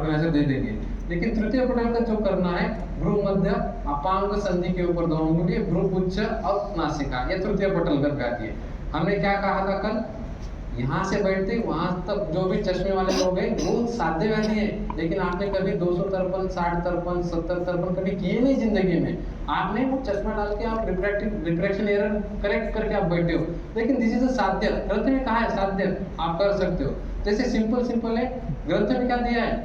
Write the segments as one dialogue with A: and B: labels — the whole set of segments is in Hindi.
A: ऑर्गेनाइजर दे देंगे। लेकिन तृतीय पटल का जो करना है, भ्रू मध्य अपांग संधि के ऊपर 2 अंगुली, भ्रू पुच्छ और नासिका, ये तृतीय पटल कर आती है। हमने क्या कहा था कल, यहाँ से बैठते वहां तक जो भी चश्मे वाले लोग हैं वो साध्य वाली है, लेकिन आपने कभी 253, 60 53, 70 53 कभी किए नहीं जिंदगी में। आपने वो चश्मा डाल के आप रिफ्रैक्शन एरर करेक्ट करके आप बैठे हो, लेकिन दिस इज अ साध्य। ग्रंथ में कहा है साध्य आप कर सकते हो। जैसे सिंपल है, ग्रंथ में क्या दिया है,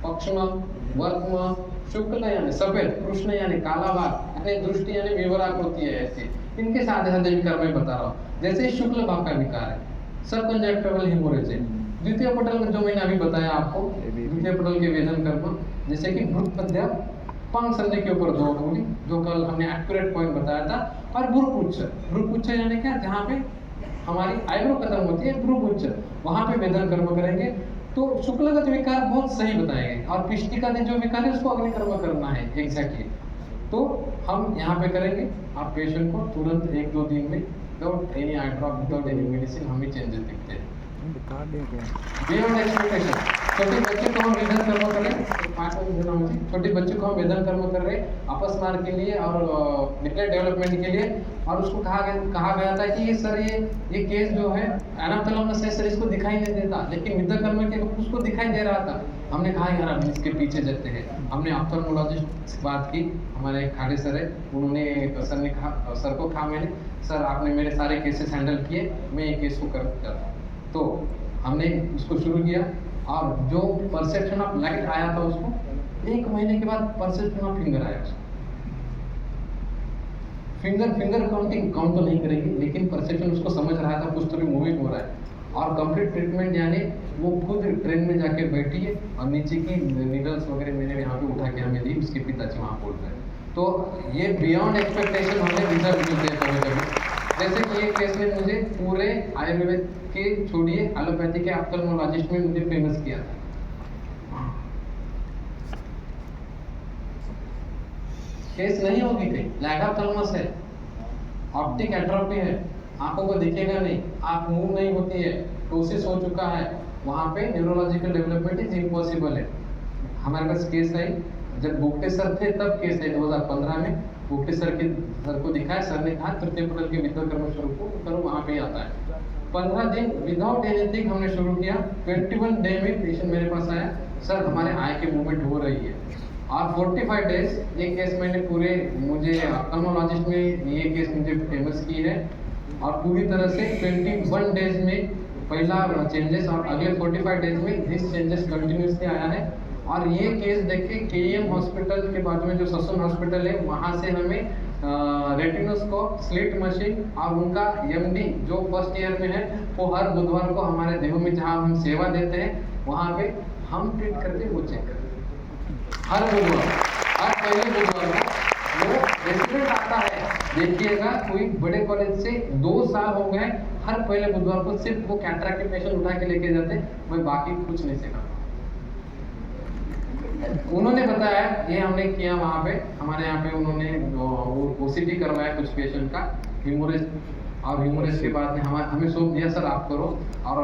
A: पक्ष्म वर्म शुक्ल यानी सफेद, कृष्ण यानी काला भाग, यानी दृष्टि यानी विवराक होती है ऐसी। इनके साथ साध्य विकार में बता रहा हूँ। जैसे शुक्ल भाग का विकार है, सबकंजक्टिवल हेमोरेज है। द्वितीय पटल का जो मैंने अभी बताया आपको, द्वितीय पटल के वेदन कर्म, जैसे कि भ्रू मध्य पंख संधि के ऊपर 2 अंगुली, जो कल हमने एक्यूरेट पॉइंट बताया था, और भ्रूपुच्छ यानी क्या, जहाँ पे हमारी आईब्रो खत्म होती है, भ्रूपुच्छ, वहां पे वेदन कर्म करेंगे। तो शुक्लगत विकार बहुत सही बताएंगे, और पिष्टिकादि जो विकार है उसको अग्निकर्म करना है एग्जैक्टली। तो हम यहाँ पे करेंगे। आप पेशेंट को तुरंत 1-2 दिन में without any I drop, without any medicine हमें चेंजेस दिखते हैं बियॉन्ड एक्सपेक्टेशन। छोटे बच्चे को हम वेदन कर्म करें, 5 मिनट देना मुझे। छोटे बच्चे को हम वेदन कर्म कर रहे हैं अपस्मार के लिए और न्यूक्लियर डेवलपमेंट के लिए, और उसको कहा गया था कि ये सर ये केस जो है एनाथैलेमस है सर, इसको दिखाई नहीं देता, लेकिन विद्या कर्म के उसको दिखाई दे रहा था। हमने कहा यार हम इसके पीछे जाते हैं। हमने ऑप्थेल्मोलॉजिस्ट से बात की, हमारे एक खाड़े सर है, उन्होंने सर ने कहा, सर को कहा मैंने, सर आपने मेरे सारे केसेस हैंडल किए, मैं ये केस को कर जाता। तो हमने उसको शुरू किया, और जो परसेप्शन ऑफ लाइट आया था उसको 1 महीने के बाद परसेप्शन ऑफ फिंगर आया उसको। फिंगर काउंटिंग काउंट तो नहीं करेगी, लेकिन परसेप्शन उसको समझ रहा था कुछ तो भी मूविंग हो रहा है। और कंप्लीट ट्रीटमेंट यानी वो खुद ट्रेन में जाके बैठी है, और नीचे की नीडल्स वगैरह मैंने यहाँ पे उठा के हमें दी, उसके पिताजी वहाँ बोल रहे हैं। तो ये बियॉन्ड एक्सपेक्टेशन हमें रिजल्ट मिलते हैं कभी-कभी। जैसे कि ये केस में मुझे पूरे आयुर्वेद के छोड़िए एलोपैथी के ऑप्थेल्मोलॉजिस्ट में मुझे फेमस किया था। केस नहीं होगी कहीं, लैग ऑफ थैलेमस है, ऑप्टिक एट्रोफी है, आंखों को दिखेगा नहीं, आंख मूव नहीं होती है, टोसिस हो चुका है, वहां पे न्यूरोलॉजिकल डेवलपमेंट इज इम्पॉसिबल है। हमारे पास केस आई, जब बोगटे सर थे तब केस है 2015 में। बोगटे सर को दिखाया, सर ने कहा तृतीय पटल के विद्या कर्म शुरू करो, वहां पे आता है। 15 दिन विदाउट एनीथिंग हमने शुरू किया। 21 डे में पेशेंट मेरे पास आया, सर हमारे आई की मूवमेंट हो रही है। और 45 डेज ये केस मैंने पूरे, मुझे ऑप्थेल्मोलॉजिस्ट में ये केस मुझे फेमस की है, और पूरी तरह से 21 डेज में पहला चेंजेस, और अगले 45 डेज में दिस चेंजेस कंटिन्यूसली आया है। और ये केस देख के केएम हॉस्पिटल के बाजू में जो ससुन हॉस्पिटल है, वहाँ से हमें रेटिनोस्कोप, स्लिट मशीन, और उनका एमडी जो फर्स्ट ईयर में है, वो हर बुधवार को हमारे देह में जहाँ हम सेवा देते हैं वहाँ पे हम ट्रीट करते, वो चेक करते हर बुधवार। हर पहले बुधवार को वो रेसिडेंट आता है, देखिएगा कोई बड़े कॉलेज से 2 साल हो गए, हर पहले बुधवार को सिर्फ वो कैटरेक्ट के पेशेंट उठा के लेके जाते, मैं बाकी कुछ नहीं सिखा। उन्होंने बताया, ये हमने किया वहाँ पे, हमारे यहाँ पे उन्होंने ओसीटी करवाया कुछ पेशेंट का ह्यूमरेज, और ह्यूमरेज के बाद में हमें सौंप दिया, सर आप करो। और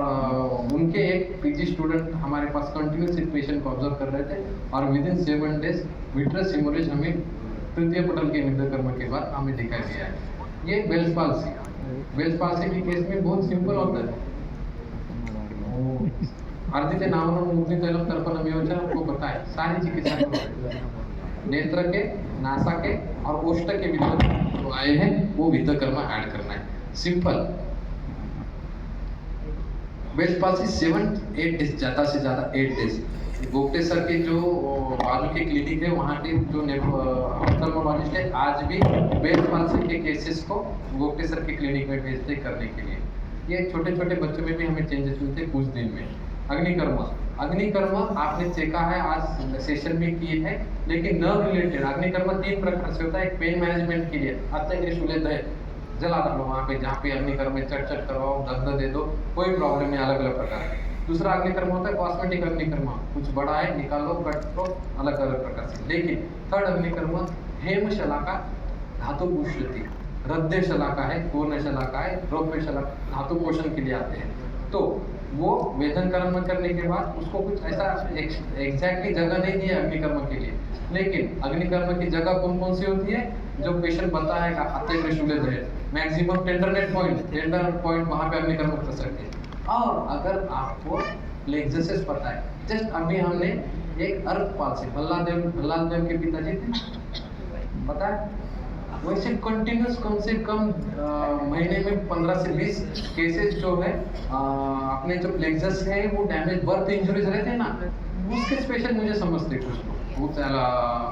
A: उनके एक पीजी स्टूडेंट हमारे पास कंटिन्यूस एक पेशेंट को ऑब्जर्व कर रहे थे, और विदिन 7 डेज विट्रस ह्यूमरेज हमें तृतीय पटल के विद्या कर्म के बाद हमें दिखाई दिया है। ये बेल्स पाल्सी के केस में बहुत सिंपल होता है। अर्जित नामन मूर्ति तैलम तर्पण योजना आपको पता है, सारी चिकित्सा नेत्र के, नासा के और ओष्ठ के विद्या जो आए हैं वो विद्या कर्म ऐड करना है, सिंपल। बेस्ट पास 7-8 डेज, ज्यादा से ज्यादा 8 डेज। गोगटे सर के जो बाजू के क्लिनिक है, वहाँ के जो ऑप्थेल्मोलॉजिस्ट है, आज भी बेस्ट पाल्सी के केसेस को गोगटे सर के क्लिनिक में भेजते करने के लिए। ये छोटे छोटे बच्चों में भी हमें चेंजेस मिलते कुछ दिन में। अग्निकर्म आपने चेका है, आज सेशन में किए हैं, लेकिन न रिलेटेड अग्निकर्म 3 प्रकार से होता है। एक पेन मैनेजमेंट के लिए अत्यंत जला डालो वहाँ पे, जहाँ पे अग्निकर्म में चट करवाओ, दर्द दे दो, कोई प्रॉब्लम नहीं, अलग अलग प्रकार के। दूसरा अग्निकर्म होता है कॉस्मेटिक अग्निकर्म, कुछ बड़ा है निकालो, कट करो, अलग अलग प्रकार से। लेकिन थर्ड अग्निकर्म हेम शलाका धातु पुष्यति, हृदय शलाका है, पूर्ण शलाका है, रौप्य शलाका धातु पोषण के लिए आते हैं। तो वो वेदन कर्म करने के बाद उसको कुछ ऐसा एग्जैक्टली जगह नहीं दिया अग्निकर्म के लिए, लेकिन अग्निकर्म की जगह कौन कौन सी होती है जो पेशेंट बताएगा अत्य त्रिशूल है, मैक्सिमम टेंडर पॉइंट वहां पे अग्निकर्म कर सकते हैं। और अगर आपको प्लेक्सस पता है, जस्ट अभी हमने एक अर्कपाल से प्रहलाद देव के पिताजी थे पता है, वैसे कंटिन्यूस कम से कम महीने में 15 से 20 केसेस जो है अपने जो प्लेक्सस है वो डैमेज बर्थ इंजुरीज रहते हैं ना, उसके स्पेशल मुझे समझते कुछ लोग बहुत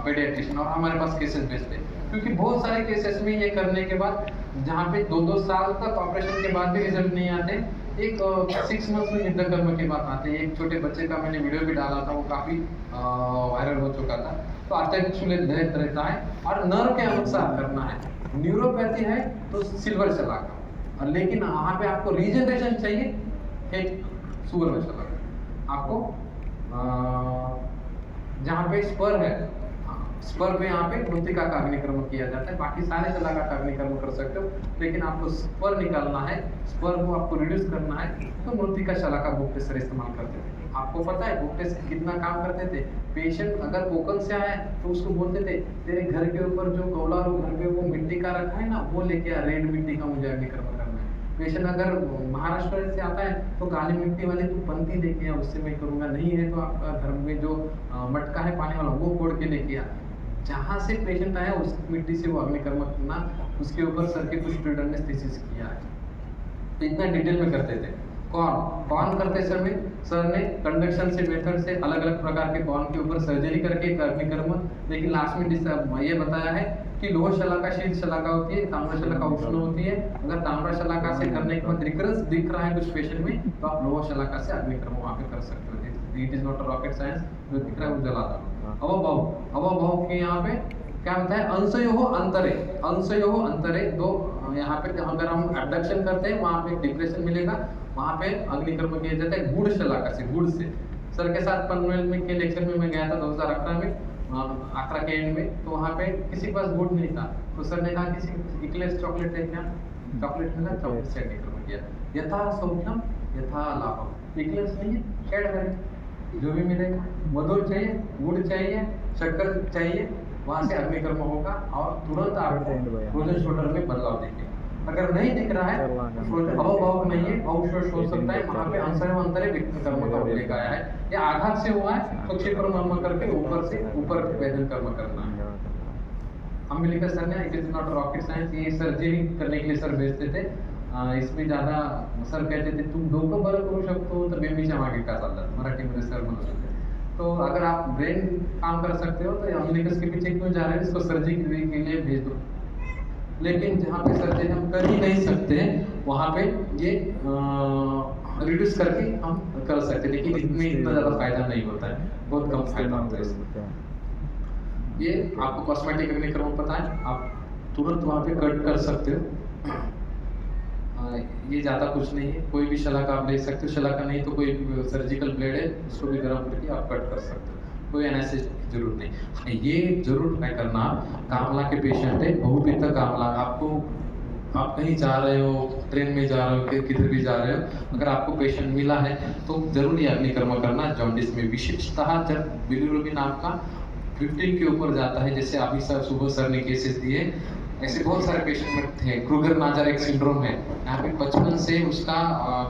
A: पेडियाट्रिशियन, और हमारे पास केसेस भेजते, क्योंकि बहुत सारे केसेस में ये करने के बाद जहाँ पे 2-2 साल तक ऑपरेशन के बाद भी रिजल्ट नहीं आते, एक 6 मंथ्स में निद्रा कर्म के बाद आते हैं। एक छोटे बच्चे का मैंने वीडियो भी डाला था, वो काफी वायरल हो चुका था। तो अत्यधिक रहता है और नर्व के अनुसार करना है। न्यूरोपैथी है तो सिल्वर शलाका, और लेकिन वहाँ पे आपको रीजनरेशन चाहिए एक सुवर्ण शलाका। आपको जहाँ पे स्पर है, स्पर में यहाँ पे मृतिका का अग्निकर्म किया जाता है, बाकी सारे शलाका का अग्निकर्म कर सकते हो, लेकिन आपको स्पर निकालना है, स्पर को आपको रिड्यूस करना है, तो मृतिका शलाका बुकटेसर इस्तेमाल करते थे। आपको पता है बुकटेसर कितना काम करते थे? पेशेंट अगर कोकन से आए तो उसको बोलते थे तेरे घर के ऊपर जो कौलारू घर पे वो मिट्टी का रखा है ना, वो लेके आ, रेड मिट्टी का मुझे अग्निकर्म करना है। पेशेंट अगर महाराष्ट्र से आता है तो काली मिट्टी वाली तू पंथी लेके आ, उससे मैं करूंगा, नहीं है तो आपका घर में जो मटका है पानी वाला वो फोड़ के लेके आ। जहाँ से पेशेंट आया उस मिट्टी से वो अग्निकर्म करना, उसके ऊपर सर के कुछ एनेस्थीसिस किया है, तो इतना डिटेल में करते थे। कौन करते समय सर ने कंडक्शन से मेथड से अलग अलग प्रकार के कौन के ऊपर सर्जरी करके अग्निकर्म, लेकिन लास्ट में ये बताया है कि लोह शलाका शीत शलाका होती है, ताम्र शलाका उष्ण होती है। अगर ताम्र शलाका से करने के बाद रिकरेंस दिख रहा है कुछ पेशेंट में, तो आप लोह शलाका से अग्निकर्म वहाँ पे कर सकते हो। It is not a rocket science, जो दिख रहा है वो जला दो। अवभाव के यहाँ पे क्या होता है? अंशयोः अंतरे दो, यहाँ पे अगर हम एब्डक्शन करते हैं वहाँ पे डिप्रेशन मिलेगा, वहाँ पे अग्निकर्म किया जाता है गुड़ शलाका से, गुड़ से। सर के साथ पनवेल में के लेक्चर में मैं गया था 2018 में, आगरा के एंड में, तो वहाँ पे किसी के पास गुड़ नहीं था, तो सर ने कहा किसी इक्लेस चॉकलेट है क्या? चॉकलेट मिला, चॉकलेट से अग्निकर्म किया। यथा सौख्यम यथा लाभम, इक्लेस नहीं है, कैडबरी जो भी मिलेगा, मधुर चाहिए, गुड़ चाहिए, शक्कर चाहिए, वहां से अग्निकर्म होगा और तुरंत आपको फ्रोजन शोल्डर में बदलाव देंगे। अगर नहीं दिख रहा है, अवभाव नहीं है, अवशोष हो सकता है, वहां पे अंतरे कर्म का उल्लेख आया है, या आघात से हुआ है तो क्षेत्र कर्म करके ऊपर से ऊपर वेदन कर्म करना है। हम भी लिखा सर ने it is not rocket science, ये सर्जरी करने के लिए सर भेजते थे, इसमें ज्यादा सर कहते थे तुम डोकं बरं करू शकतो तर बेंबीच्या मागे का चालतात, मराठीमध्ये सर म्हणत होते। तो अगर आप ब्रेन काम कर सकते हो तो अम्बिलिकस के पीछे क्यों जा रहे हैं, इसको सर्जरी के लिए भेज दो। लेकिन जहाँ पे सर्जरी हम कर ही नहीं सकते वहाँ पे ये रिड्यूस करके हम कर सकते हैं, लेकिन इसमें इतना ज्यादा फायदा नहीं होता है, बहुत कम फायदा होता है इसमें। ये आपको कॉस्मेटिक अग्निकर्म पता है, आप तुरंत वहाँ पे कट कर सकते हो, ये ज्यादा कुछ नहीं है। कोई भी शलाका आप ले सकते हो, शलाका नहीं तो कोई सर्जिकल ब्लेड है उसको भी गर्म करके आप कट कर सकते हो, कोई एनेस्थेसिया की जरूरत नहीं। ये जरूर ट्राई करना, कामला के पेशेंट है, बहुपित्त कामला, आपको आप कहीं जा रहे हो, ट्रेन में जा रहे हो, किधर भी जा रहे हो, अगर आपको पेशेंट मिला है तो जरूर ये अग्निकर्म करना। जॉन्डिस में विशेषतः जब बिलिरुबिन आपका 15 के ऊपर जाता है, जैसे अभी सर सुबह सर ने केसेस दिए, ऐसे बहुत सारे पेशेंट में थे। क्रूगर नाजार एक सिंड्रोम है, यहाँ पे 55 से उसका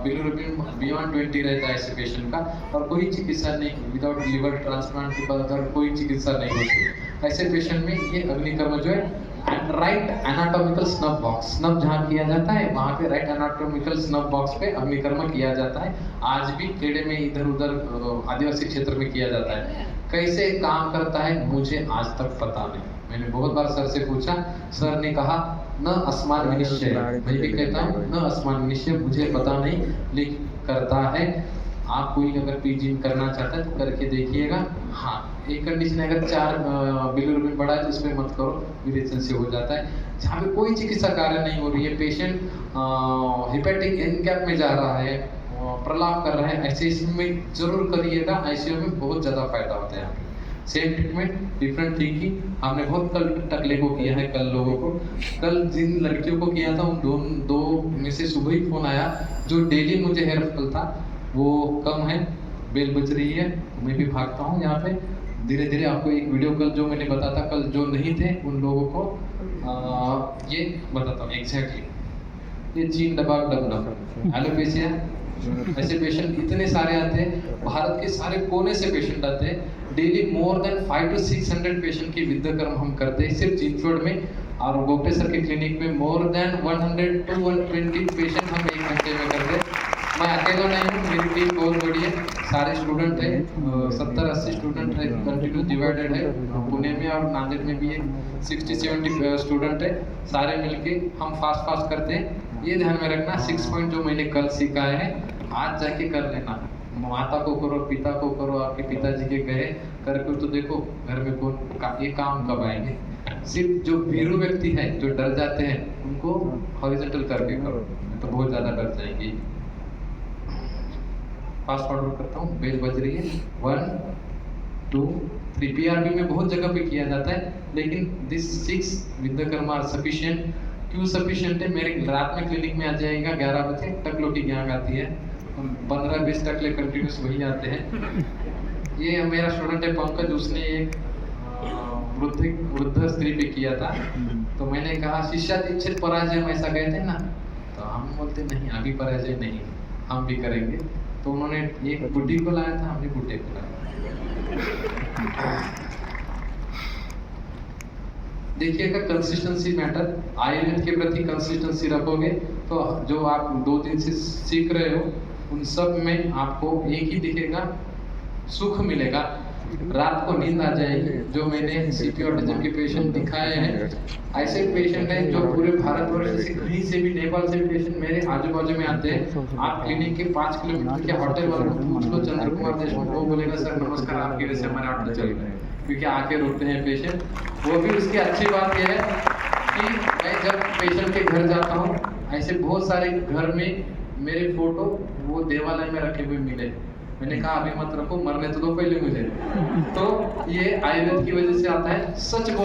A: बिलिरुबिन बियॉन्ड 20 रहता है ऐसे पेशेंट का, और कोई चिकित्सा नहीं, विदाउट लिवर ट्रांसप्लांट के बाद कोई चिकित्सा नहीं होती। ऐसे पेशेंट में ये अग्निकर्म जो है right anatomical snuff box, snuff जहाँ किया जाता है वहाँ पे राइट एनाटॉमिकल स्नफ बॉक्स पे अग्निकर्म किया जाता है। आज भी खेड़े में इधर उधर आदिवासी क्षेत्र में किया जाता है। कैसे काम करता है मुझे आज तक पता नहीं, मैंने बहुत बार सर से पूछा, सर ने कहा न अस्मान विनिश्चय, मैं भी कहता हूँ न अस्मान विनिश्चय, मुझे पता नहीं, लेकिन करता है। आप कोई अगर पीजी करना चाहता है तो करके देखिएगा। हाँ, एक कंडीशन है, अगर 4 बिलिरुबिन बढ़ा है तो इसमें मत करो, विरेचन से हो जाता है। जहाँ पे कोई चिकित्सा कार्य नहीं हो रही है, पेशेंट हिपैटिक एनकैप में जा रहा है, प्रलाप कर रहे हैं, ऐसे इसमें जरूर करिएगा, आईसीयू में बहुत ज़्यादा फायदा होता है। सेम ट्रीटमेंट डिफरेंट थिंकिंग, हमने बहुत कल टकले को किया है, कल लोगों को, कल जिन लड़कियों को किया था उन दो में से सुबह ही फोन आया जो डेली मुझे हेयर फॉल था, वो कम है, बेल बज रही है, मैं भी भागता हूँ यहाँ पे। धीरे धीरे आपको एक वीडियो कल जो मैंने बताया था कल, जो नहीं थे उन लोगों को ये बताता हूँ एग्जैक्टली। ये चीन दबाव डबना एलोपेशिया, ऐसे पेशेंट इतने सारे आते हैं, भारत के सारे कोने से पेशेंट आते हैं। Daily more than 500 to 600 patient की विद्याकर्म हम करते हैं सिर्फ जींदफोड़ में, और गोपटे सर के क्लिनिक में मोर देन 100 to 120 पेशेंट हम एक घंटे में करते हैं। मैं अकेला नहीं हूँ, मेरी टीम बहुत बड़ी है, सारे स्टूडेंट है, 70-80 स्टूडेंट है, कंटिन्यूस डिवाइडेड है। पुणे में और नांदेड़ में भी एक 60-70 स्टूडेंट है, सारे मिलके हम फास्ट करते हैं। ये ध्यान में रखना, 6 पॉइंट जो मैंने कल सिखाए हैं आज जाके कर लेना। माता को करो, पिता को करो, आपके पिताजी के गए करके तो देखो घर में कौन ये काम कब आएंगे। सिर्फ जो भीरू व्यक्ति है जो डर जाते हैं उनको हॉरिजॉन्टल करके करो, तो बहुत ज्यादा डर जाएंगे। फास्ट फॉरवर्ड करता हूँ, बेल बज रही है, 1 2 3। पीआरबी में बहुत जगह पे किया जाता है, लेकिन दिस 6 विद्याकर्म आर सफिशिएंट। क्यों सफिशिएंट है? मेरे रात में क्लिनिक में आ जाएगा 11 बजे, टकलो की गैंग आती है, 15-20 टकले कंटिन्यूस वही आते हैं। ये मेरा स्टूडेंट है पंकज, उसने एक वृद्ध स्त्री पे किया था, तो मैंने कहा शिष्यादीक्षित पराजय हम ऐसा गए थे ना, तो हम बोलते नहीं अभी पराजय नहीं, हम भी करेंगे। तो उन्होंने एक बुढ़ी को लाया था, हमने बुढ़े को लाया। देखिएगा कंसिस्टेंसी मैटर, आयुर्वेद के प्रति कंसिस्टेंसी रखोगे तो जो आप 2 दिन से सीख रहे हो उन सब में आपको एक ही दिखेगा, सुख मिलेगा, रात को नींद आ जाएगी। जो मैंने सीपी ऑटिज्म के पेशेंट दिखाए हैं, ऐसे पेशेंट हैं जो पूरे भारतवर्ष से कहीं से भी, नेपाल से भी पेशेंट मेरे आजू बाजू में आते हैं। आप क्लिनिक के 5 किलोमीटर के होटल वालों को पूछ लो, चंद्र कुमार देशमुख, वो बोलेगा सर नमस्कार, आपकी वजह से हमारे होटल चल रहे हैं, क्योंकि आके रुकते हैं पेशेंट। वो भी उसकी अच्छी बात यह है कि मैं जब पेशेंट के घर जाता हूँ, ऐसे बहुत सारे घर में मेरे फोटो वो देवालय में रखे हुए मिले। मैंने कहा अभी मत रखो, मरने तो दो पहले मुझे। तो ये आयुर्वेद की वजह से आता है, सच बोल